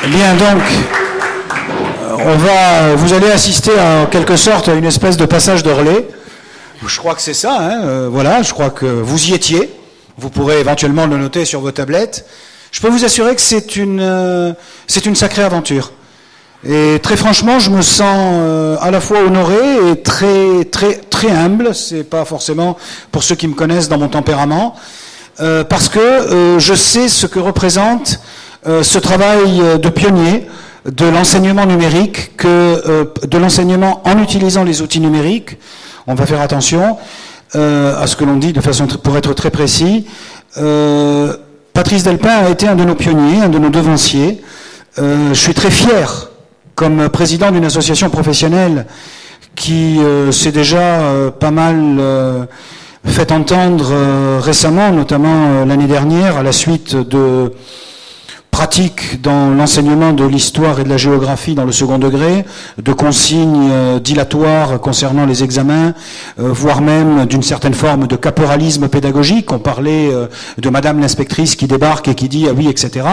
Bien, donc, vous allez assister en quelque sorte à une espèce de passage de relais. Je crois que c'est ça, hein, voilà, je crois que vous y étiez. Vous pourrez éventuellement le noter sur vos tablettes. Je peux vous assurer que c'est une sacrée aventure. Et très franchement, je me sens à la fois honoré et très humble. C'est pas forcément pour ceux qui me connaissent dans mon tempérament, parce que je sais ce que représente ce travail de pionnier de l'enseignement numérique, de l'enseignement en utilisant les outils numériques. On va faire attention à ce que l'on dit de façon pour être très précis. Patrice Delpin a été un de nos pionniers, un de nos devanciers. Je suis très fier, comme président d'une association professionnelle qui s'est déjà pas mal fait entendre récemment, notamment l'année dernière, à la suite de pratiques dans l'enseignement de l'histoire et de la géographie dans le second degré, de consignes dilatoires concernant les examens, voire même d'une certaine forme de caporalisme pédagogique. On parlait de Madame l'inspectrice qui débarque et qui dit « ah oui », etc.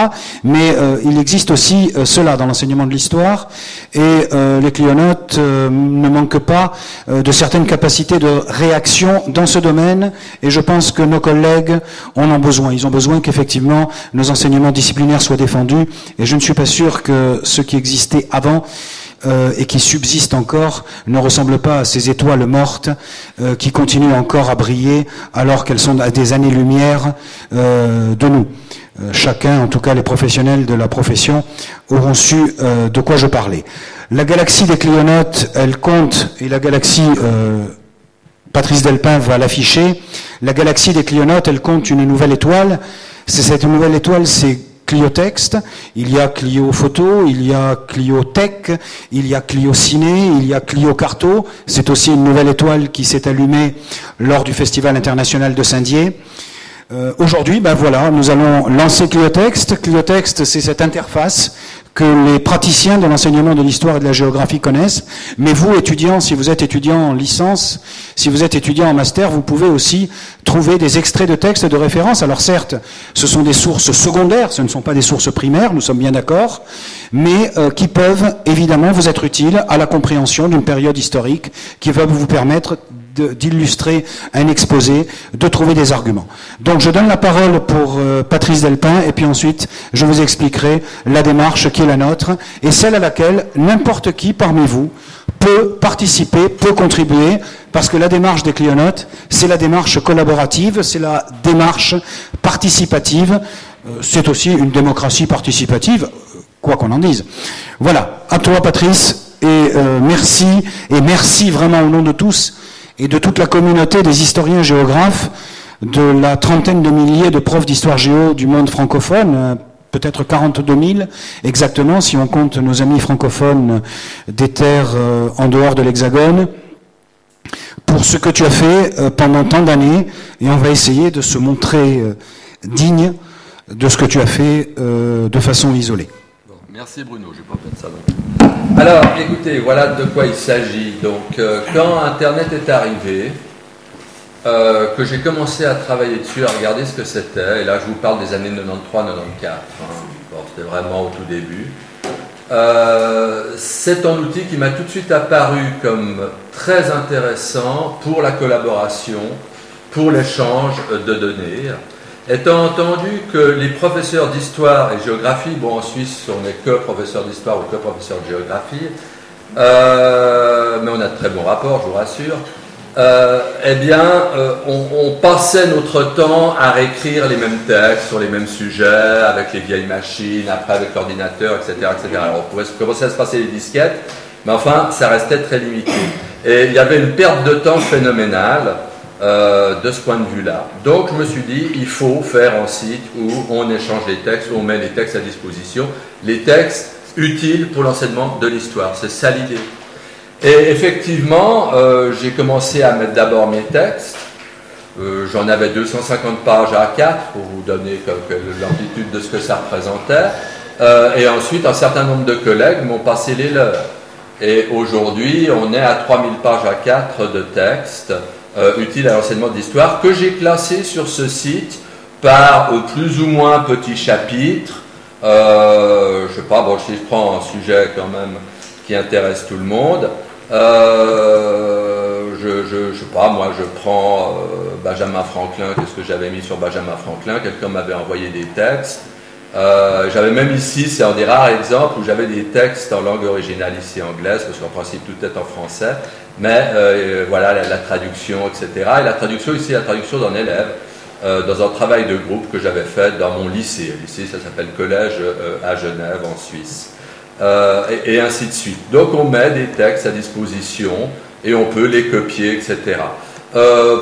Mais il existe aussi cela dans l'enseignement de l'histoire, et les clionotes ne manquent pas de certaines capacités de réaction dans ce domaine, et je pense que nos collègues en ont besoin. Ils ont besoin qu'effectivement nos enseignements disciplinaires soient défendus, et je ne suis pas sûr que ce qui existait avant et qui subsiste encore ne ressemble pas à ces étoiles mortes qui continuent encore à briller alors qu'elles sont à des années-lumière de nous. Chacun, en tout cas les professionnels de la profession, auront su de quoi je parlais. La galaxie des clionotes, elle compte, et la galaxie... Patrice Delpin va l'afficher. La galaxie des clionotes, elle compte une nouvelle étoile. Cette nouvelle étoile, c'est Clio Texte, il y a Clio Photo, il y a Clio Tech, il y a Clio Ciné, il y a Clio Carto. C'est aussi une nouvelle étoile qui s'est allumée lors du Festival international de Saint-Dié. Aujourd'hui, ben voilà, nous allons lancer Clio Texte. Clio Texte, c'est cette interface que les praticiens de l'enseignement de l'histoire et de la géographie connaissent. Mais vous, étudiants, si vous êtes étudiant en licence, si vous êtes étudiant en master, vous pouvez aussi trouver des extraits de textes de référence. Alors certes, ce sont des sources secondaires, ce ne sont pas des sources primaires, nous sommes bien d'accord, mais qui peuvent évidemment vous être utiles à la compréhension d'une période historique qui va vous permettre d'illustrer un exposé, de trouver des arguments. Donc je donne la parole pour Patrice Delpin, et puis ensuite je vous expliquerai la démarche qui est la nôtre, et celle à laquelle n'importe qui parmi vous peut participer, peut contribuer, parce que la démarche des clionotes, c'est la démarche collaborative, c'est la démarche participative, c'est aussi une démocratie participative, quoi qu'on en dise. Voilà, à toi Patrice, et merci vraiment au nom de tous, et de toute la communauté des historiens géographes, de la trentaine de milliers de profs d'histoire géo du monde francophone, peut-être 42 000 exactement, si on compte nos amis francophones des terres en dehors de l'Hexagone, pour ce que tu as fait pendant tant d'années, et on va essayer de se montrer digne de ce que tu as fait de façon isolée. Bon, merci Bruno, je n'ai pas fait ça. Alors, écoutez, voilà de quoi il s'agit. Donc, quand Internet est arrivé, que j'ai commencé à travailler dessus, à regarder ce que c'était, et là je vous parle des années 93-94, bon, c'était vraiment au tout début, c'est un outil qui m'a tout de suite apparu comme très intéressant pour la collaboration, pour l'échange de données. Étant entendu que les professeurs d'histoire et géographie, bon en Suisse on n'est que professeurs d'histoire ou que professeurs de géographie, mais on a de très bons rapports, je vous rassure, on passait notre temps à réécrire les mêmes textes sur les mêmes sujets, avec les vieilles machines, après avec l'ordinateur, etc., etc. Alors on pouvait commencer à se passer les disquettes, mais enfin ça restait très limité. Et il y avait une perte de temps phénoménale de ce point de vue-là. Donc je me suis dit, il faut faire un site où on échange les textes, où on met les textes à disposition, les textes utiles pour l'enseignement de l'histoire. C'est ça l'idée. Et effectivement, j'ai commencé à mettre d'abord mes textes. J'en avais 250 pages à A4 pour vous donner l'amplitude de ce que ça représentait. Et ensuite, un certain nombre de collègues m'ont passé les leurs. Et aujourd'hui, on est à 3000 pages A4 de textes utiles à l'enseignement de l'histoire que j'ai classés sur ce site par plus ou moins petits chapitres Je sais pas, bon, si je prends un sujet quand même qui intéresse tout le monde, je sais pas, moi je prends Benjamin Franklin, qu'est-ce que j'avais mis sur Benjamin Franklin? Quelqu'un m'avait envoyé des textes. J'avais même ici, c'est un des rares exemples où j'avais des textes en langue originale ici anglaise, parce qu'en principe tout est en français, mais voilà la traduction, etc. Et la traduction ici, la traduction d'un élève, dans un travail de groupe que j'avais fait dans mon lycée. Le lycée, ça s'appelle Collège à Genève, en Suisse. Et ainsi de suite. Donc on met des textes à disposition et on peut les copier, etc.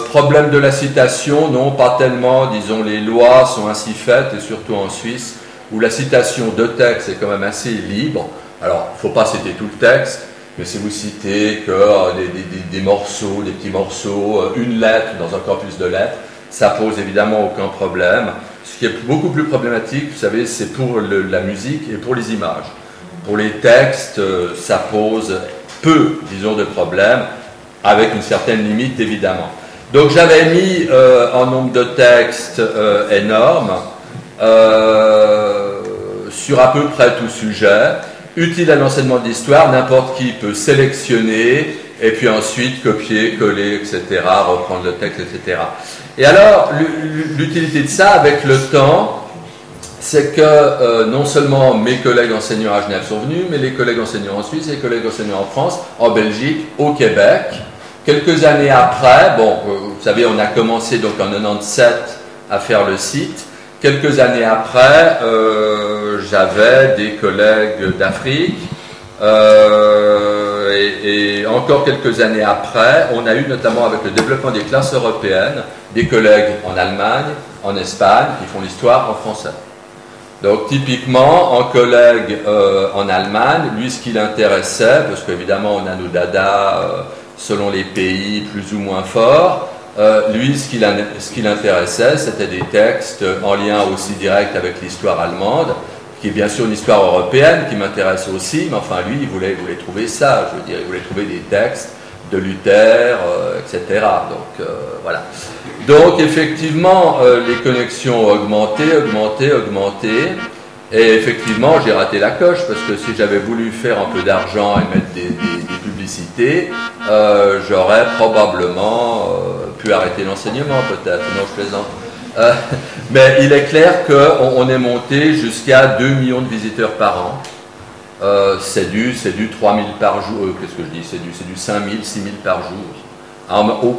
Problème de la citation, non, pas tellement. Disons, les lois sont ainsi faites, et surtout en Suisse, où la citation de texte est quand même assez libre. Alors, il ne faut pas citer tout le texte, mais si vous citez que des morceaux, des petits morceaux, une lettre dans un corpus de lettres, ça pose évidemment aucun problème. Ce qui est beaucoup plus problématique, vous savez, c'est pour la musique et pour les images. Pour les textes, ça pose peu, disons, de problèmes, avec une certaine limite, évidemment. Donc j'avais mis un nombre de textes énorme, sur à peu près tout sujet, utile à l'enseignement de l'histoire, n'importe qui peut sélectionner, et puis ensuite copier, coller, etc., reprendre le texte, etc. Et alors, l'utilité de ça, avec le temps, c'est que non seulement mes collègues enseignants à Genève sont venus, mais les collègues enseignants en Suisse, les collègues enseignants en France, en Belgique, au Québec. Quelques années après, bon, vous savez, on a commencé donc en 97 à faire le site. Quelques années après, j'avais des collègues d'Afrique. Et encore quelques années après, on a eu notamment avec le développement des classes européennes, des collègues en Allemagne, en Espagne, qui font l'histoire en français. Donc typiquement, un collègue en Allemagne, lui ce qui l'intéressait, parce qu'évidemment on a nos dadas selon les pays plus ou moins forts, lui ce qui l'intéressait, c'était des textes en lien aussi direct avec l'histoire allemande, qui est bien sûr une histoire européenne qui m'intéresse aussi, mais enfin lui il voulait trouver ça, je veux dire, il voulait trouver des textes de Luther, etc. Donc voilà. Donc effectivement, les connexions ont augmenté, et effectivement j'ai raté la coche, parce que si j'avais voulu faire un peu d'argent et mettre des publicités, j'aurais probablement pu arrêter l'enseignement peut-être, non je plaisante. Mais il est clair qu'on est monté jusqu'à 2 millions de visiteurs par an. C'est du 3 000 par jour, qu'est-ce que je dis, c'est du 5 000, 6 000 par jour,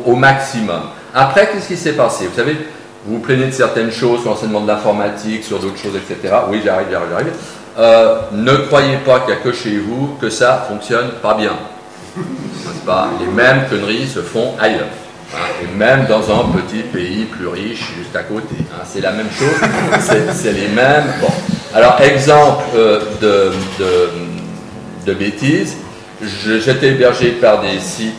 au maximum. Après, qu'est-ce qui s'est passé? Vous savez, vous vous plaignez de certaines choses sur l'enseignement de l'informatique, sur d'autres choses, etc. Oui, j'arrive. Ne croyez pas qu'il n'y a que chez vous que ça fonctionne pas bien. N'est-ce pas? Les mêmes conneries se font ailleurs. Et même dans un petit pays plus riche, juste à côté. C'est la même chose, c'est les mêmes. Bon. Alors, exemple de bêtises, j'étais hébergé par des sites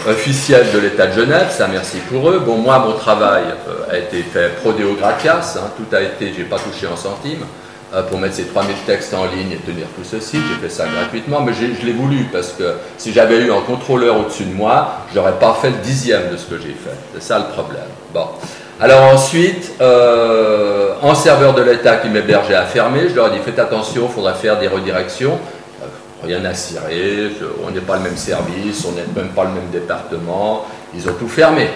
officiels de l'État de Genève, ça merci pour eux. Bon, moi, mon travail a été fait pro deo gratias, tout a été, j'ai pas touché un centime, pour mettre ces 3000 textes en ligne et tenir tout ce site, j'ai fait ça gratuitement, mais je l'ai voulu, parce que si j'avais eu un contrôleur au-dessus de moi, j'aurais pas fait le 10e de ce que j'ai fait. C'est ça le problème. Bon. Alors ensuite, un serveur de l'État qui m'hébergeait a fermé, je leur ai dit, faites attention, il faudra faire des redirections. Rien à cirer, on n'est pas le même service, on n'est même pas le même département, ils ont tout fermé.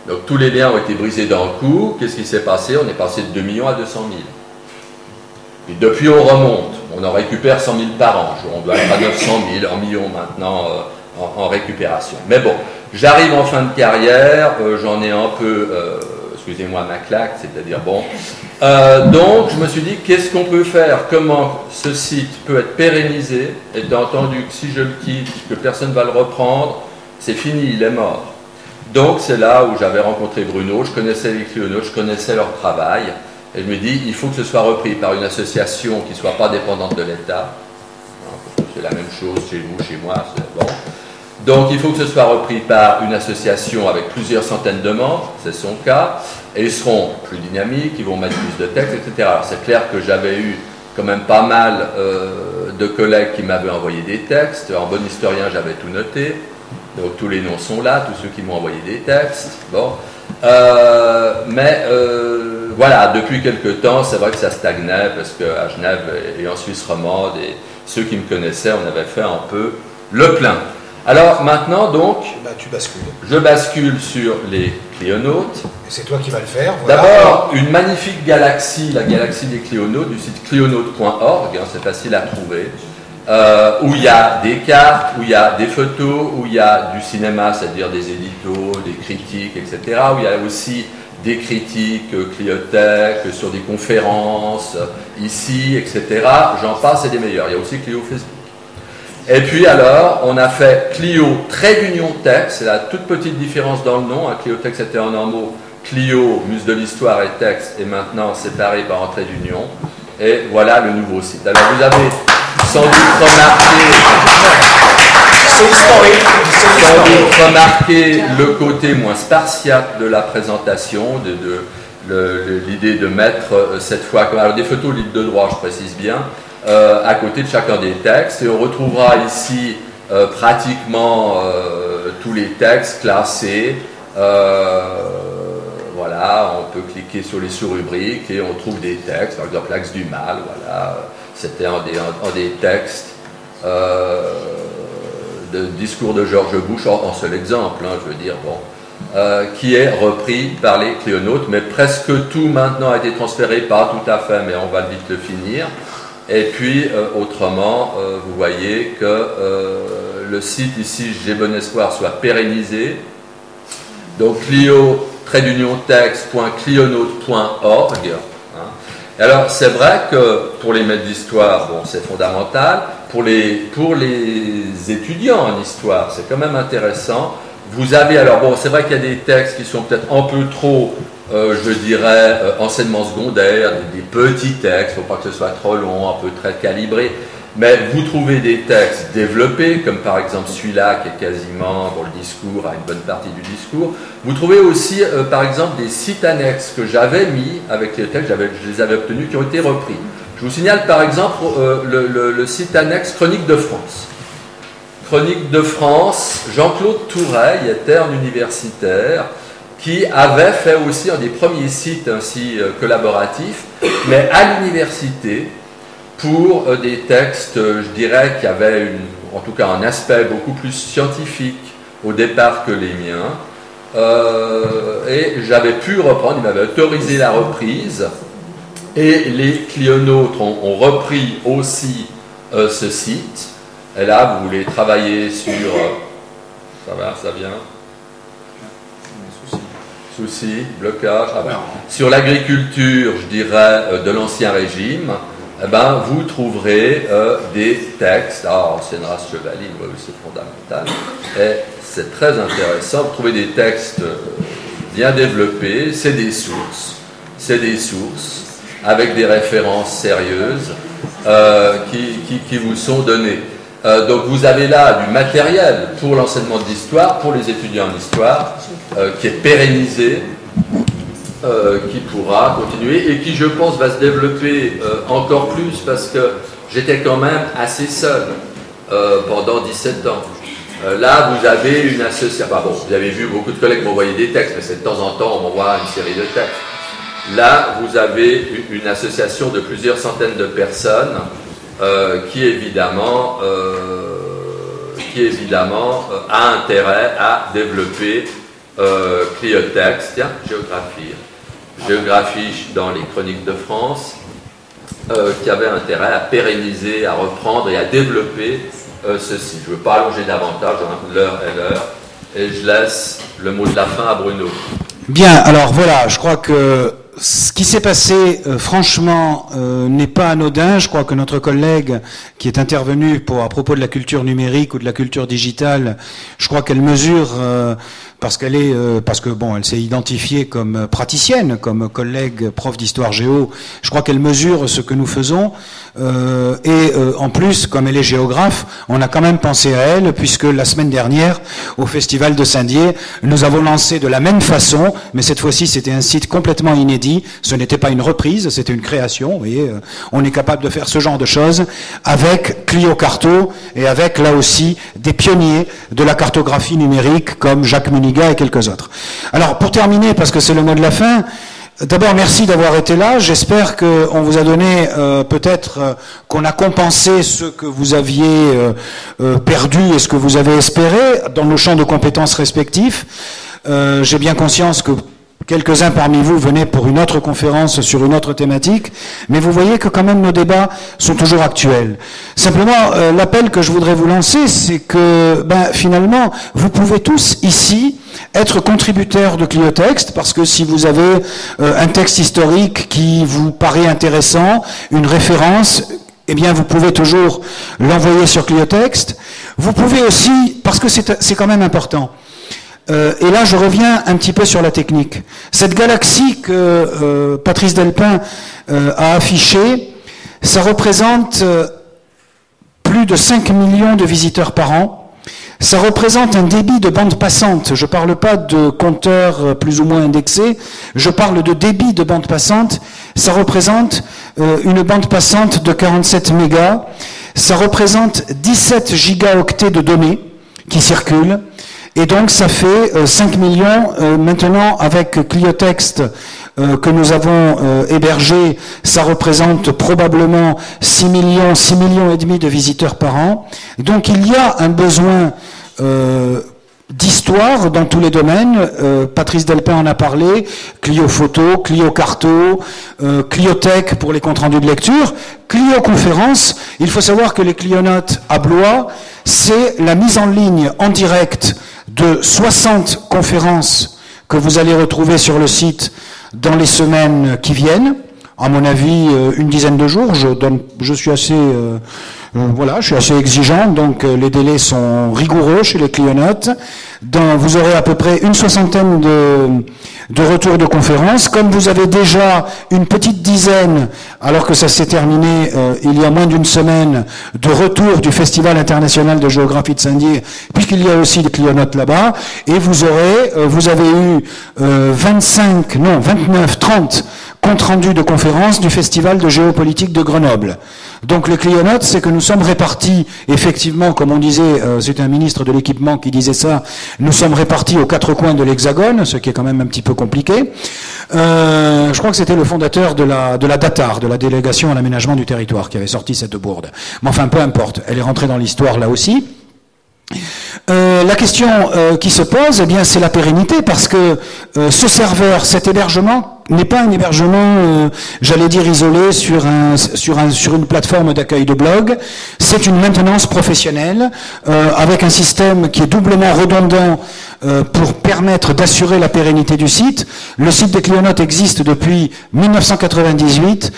Donc tous les liens ont été brisés d'un coup. Qu'est-ce qui s'est passé? On est passé de 2 millions à 200 000. Et depuis on remonte, on en récupère 100 000 par an, on doit être à 900 000, 1 million maintenant en récupération. Mais bon, j'arrive en fin de carrière, j'en ai un peu, excusez-moi ma claque, c'est-à-dire bon. Donc je me suis dit, qu'est-ce qu'on peut faire? Comment ce site peut être pérennisé? Étant entendu que si je le quitte, que personne ne va le reprendre, c'est fini, il est mort. Donc c'est là où j'avais rencontré Bruno, je connaissais les cléonautes, je connaissais leur travail, et je me dis, il faut que ce soit repris par une association qui ne soit pas dépendante de l'État. C'est la même chose chez vous, chez moi, c'est bon. Donc il faut que ce soit repris par une association avec plusieurs centaines de membres, c'est son cas, et ils seront plus dynamiques, ils vont mettre plus de textes, etc. Alors c'est clair que j'avais eu quand même pas mal de collègues qui m'avaient envoyé des textes, en bon historien j'avais tout noté, donc tous les noms sont là, tous ceux qui m'ont envoyé des textes, bon. Mais voilà, depuis quelque temps, c'est vrai que ça stagnait, parce qu'à Genève et en Suisse romande, et ceux qui me connaissaient, on avait fait un peu le plein. Alors maintenant, donc, tu bascules. Je bascule sur les Clionautes. Et c'est toi qui vas le faire. Voilà. D'abord, une magnifique galaxie, la galaxie des Clionautes, du site clionautes.org, hein, c'est facile à trouver, où il y a des cartes, où il y a des photos, où il y a du cinéma, c'est-à-dire des éditos, des critiques, etc., où il y a aussi des critiques Cliotech sur des conférences, ici, etc. J'en passe et des meilleurs. Il y a aussi Clio Facebook. Et puis alors, on a fait Clio trait d'union texte, c'est la toute petite différence dans le nom. Clio texte était en un mot, Clio, muse de l'histoire et texte, et maintenant séparé par un trait d'union. Et voilà le nouveau site. Alors vous avez sans doute remarqué, le côté moins spartiate de la présentation, l'idée de mettre cette fois, alors des photos libres de droit, je précise bien, à côté de chacun des textes, et on retrouvera ici pratiquement tous les textes classés. Voilà, on peut cliquer sur les sous-rubriques et on trouve des textes, par exemple l'axe du mal, voilà, c'était un des textes de discours de George Bush, en seul exemple, hein, je veux dire, bon, qui est repris par les Clionautes, mais presque tout maintenant a été transféré, pas tout à fait, mais on va vite le finir. Et puis, autrement, vous voyez que le site ici, j'ai bon espoir, soit pérennisé. Donc, clio-texte.clionaute.org. Hein. Alors, c'est vrai que pour les maîtres d'histoire, bon, c'est fondamental. Pour les étudiants en histoire, c'est quand même intéressant. Vous avez, alors bon, c'est vrai qu'il y a des textes qui sont peut-être un peu trop, je dirais, enseignement secondaire, des petits textes, il ne faut pas que ce soit trop long, un peu très calibré, mais vous trouvez des textes développés, comme par exemple celui-là, qui est quasiment, bon, le discours, a une bonne partie du discours. Vous trouvez aussi, par exemple, des sites annexes que j'avais mis avec les textes, je les avais obtenus, qui ont été repris. Je vous signale, par exemple, le site annexe Chronique de France. Chronique de France, Jean-Claude Toureil était un universitaire qui avait fait aussi un des premiers sites ainsi collaboratifs, mais à l'université, pour des textes, je dirais, qui avaient en tout cas un aspect beaucoup plus scientifique au départ que les miens. Et j'avais pu reprendre, il m'avait autorisé la reprise, et les Clionautes ont repris aussi ce site. Et là, vous voulez travailler sur... ça va, ça vient? Soucis, blocage. Ah ben, sur l'agriculture, je dirais, de l'Ancien Régime, eh ben, vous trouverez des textes. Ah, ancienne race chevaline, oui, c'est fondamental. Et c'est très intéressant. Vous trouvez des textes bien développés. C'est des sources. C'est des sources avec des références sérieuses qui vous sont données. Donc vous avez là du matériel pour l'enseignement de l'histoire, pour les étudiants en histoire, qui est pérennisé, qui pourra continuer et qui, je pense, va se développer encore plus parce que j'étais quand même assez seul pendant 17 ans. Là, vous avez une association. Enfin, bon, vous avez vu beaucoup de collègues m'envoyer des textes, mais c'est de temps en temps, on m'envoie une série de textes. Là, vous avez une association de plusieurs centaines de personnes qui évidemment a intérêt à développer Cliotext, tiens, géographie dans les Chroniques de France, qui avait intérêt à pérenniser, à reprendre et à développer ceci. Je ne veux pas allonger davantage, l'heure est l'heure, et je laisse le mot de la fin à Bruno. Bien, alors voilà, je crois que ce qui s'est passé, franchement, n'est pas anodin. Je crois que notre collègue qui est intervenue à propos de la culture numérique ou de la culture digitale, je crois qu'elle mesure, parce que bon, elle s'est identifiée comme praticienne, comme collègue prof d'histoire géo. Je crois qu'elle mesure ce que nous faisons. En plus, comme elle est géographe, on a quand même pensé à elle, puisque la semaine dernière, au Festival de Saint-Dié, nous avons lancé de la même façon, mais cette fois-ci, c'était un site complètement inédit. Ce n'était pas une reprise, c'était une création. Vous voyez, on est capable de faire ce genre de choses avec Clio Carto et avec, là aussi, des pionniers de la cartographie numérique comme Jacques Muniga et quelques autres. Alors, pour terminer, parce que c'est le mot de la fin, D'abord, merci d'avoir été là. J'espère qu'on vous a donné, peut-être qu'on a compensé ce que vous aviez perdu et ce que vous avez espéré dans nos champs de compétences respectifs. J'ai bien conscience que quelques-uns parmi vous venaient pour une autre conférence sur une autre thématique, mais vous voyez que quand même nos débats sont toujours actuels. Simplement, l'appel que je voudrais vous lancer, c'est que finalement, vous pouvez tous ici être contributeurs de Cliotext, parce que si vous avez un texte historique qui vous paraît intéressant, une référence, eh bien vous pouvez toujours l'envoyer sur Cliotext. Vous pouvez aussi, parce que c'est quand même important, et là, je reviens un petit peu sur la technique. Cette galaxie que Patrice Delpin a affichée, ça représente plus de 5 millions de visiteurs par an. Ça représente un débit de bande passante. Je ne parle pas de compteurs plus ou moins indexés, je parle de débit de bande passante. Ça représente une bande passante de 47 mégas. Ça représente 17 gigaoctets de données qui circulent. Et donc ça fait 5 millions, maintenant avec Cliotext que nous avons hébergé, ça représente probablement 6 millions et demi de visiteurs par an. Donc il y a un besoin d'histoire dans tous les domaines. Patrice Delpin en a parlé, Clio Photo, Clio Carto, Cliothèque pour les comptes rendus de lecture, Clio Conférence. Il faut savoir que les Clionotes à Blois, c'est la mise en ligne en direct de 60 conférences que vous allez retrouver sur le site dans les semaines qui viennent. À mon avis, une dizaine de jours. Je suis assez, je suis assez exigeant, donc les délais sont rigoureux chez les Clionotes. Vous aurez à peu près une soixantaine de retours de conférences. Comme vous avez déjà une petite dizaine, alors que ça s'est terminé il y a moins d'une semaine, de retours du Festival international de géographie de Saint-Dié, puisqu'il y a aussi des Clionotes là-bas, et vous avez eu 29, 30 compte rendu de conférences du Festival de géopolitique de Grenoble. Donc le Clionote, c'est que nous sommes répartis, effectivement, comme on disait, c'est un ministre de l'équipement qui disait ça, nous sommes répartis aux 4 coins de l'Hexagone, ce qui est quand même un petit peu compliqué. Je crois que c'était le fondateur de la DATAR, de la délégation à l'aménagement du territoire, qui avait sorti cette bourde. Mais enfin, peu importe, elle est rentrée dans l'histoire là aussi. La question qui se pose, eh bien, c'est la pérennité, parce que ce serveur, cet hébergement, n'est pas un hébergement, j'allais dire, isolé sur une plateforme d'accueil de blog. C'est une maintenance professionnelle avec un système qui est doublement redondant pour permettre d'assurer la pérennité du site. Le site des Clionotes existe depuis 1998.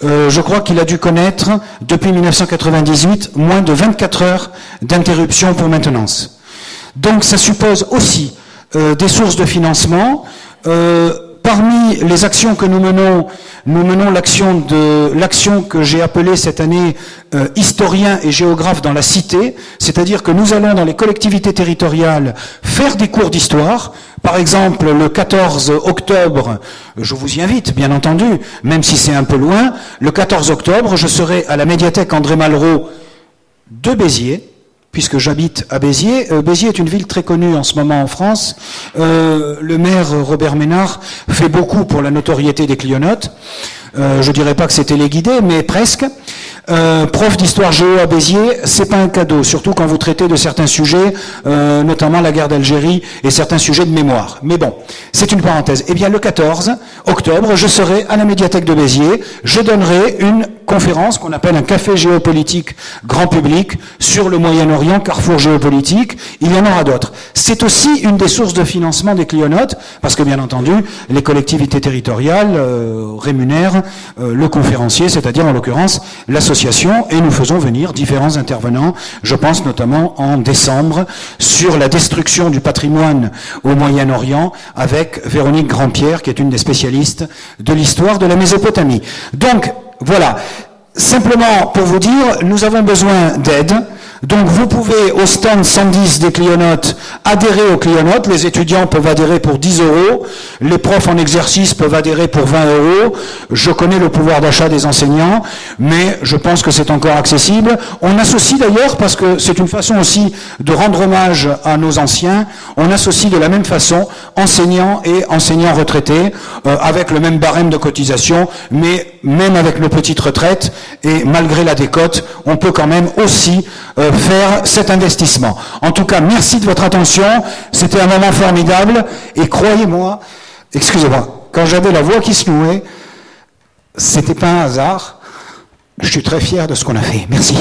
Je crois qu'il a dû connaître, depuis 1998, moins de 24 heures d'interruption pour maintenance. Donc ça suppose aussi des sources de financement. Parmi les actions que nous menons l'action que j'ai appelée cette année historien et géographe dans la cité, c'est-à-dire que nous allons dans les collectivités territoriales faire des cours d'histoire. Par exemple, le 14 octobre, je vous y invite, bien entendu, même si c'est un peu loin, le 14 octobre, je serai à la médiathèque André Malraux de Béziers, puisque j'habite à Béziers. Béziers est une ville très connue en ce moment en France. Le maire Robert Ménard fait beaucoup pour la notoriété des Clionotes. Je dirais pas que c'est téléguidé, mais presque. Prof d'histoire géo à Béziers, c'est pas un cadeau, surtout quand vous traitez de certains sujets, notamment la guerre d'Algérie et certains sujets de mémoire. Mais bon, c'est une parenthèse. Eh bien, le 14 octobre, je serai à la médiathèque de Béziers. Je donnerai une conférence qu'on appelle un café géopolitique grand public sur le Moyen-Orient, carrefour géopolitique. Il y en aura d'autres. C'est aussi une des sources de financement des Clionotes, parce que bien entendu, les collectivités territoriales rémunèrent le conférencier, c'est-à-dire en l'occurrence l'association, et nous faisons venir différents intervenants, je pense notamment en décembre, sur la destruction du patrimoine au Moyen-Orient, avec Véronique Grandpierre, qui est une des spécialistes de l'histoire de la Mésopotamie. Donc, voilà. Simplement pour vous dire, nous avons besoin d'aide. Donc vous pouvez au stand 110 des Clionotes adhérer aux Clionotes, les étudiants peuvent adhérer pour 10 €, les profs en exercice peuvent adhérer pour 20 €, je connais le pouvoir d'achat des enseignants, mais je pense que c'est encore accessible. On associe d'ailleurs, parce que c'est une façon aussi de rendre hommage à nos anciens, on associe de la même façon enseignants et enseignants retraités, avec le même barème de cotisation, mais même avec nos petites retraites, et malgré la décote, on peut quand même aussi faire cet investissement. En tout cas, merci de votre attention, c'était un moment formidable, et croyez-moi, excusez-moi, quand j'avais la voix qui se nouait, c'était pas un hasard, je suis très fier de ce qu'on a fait. Merci.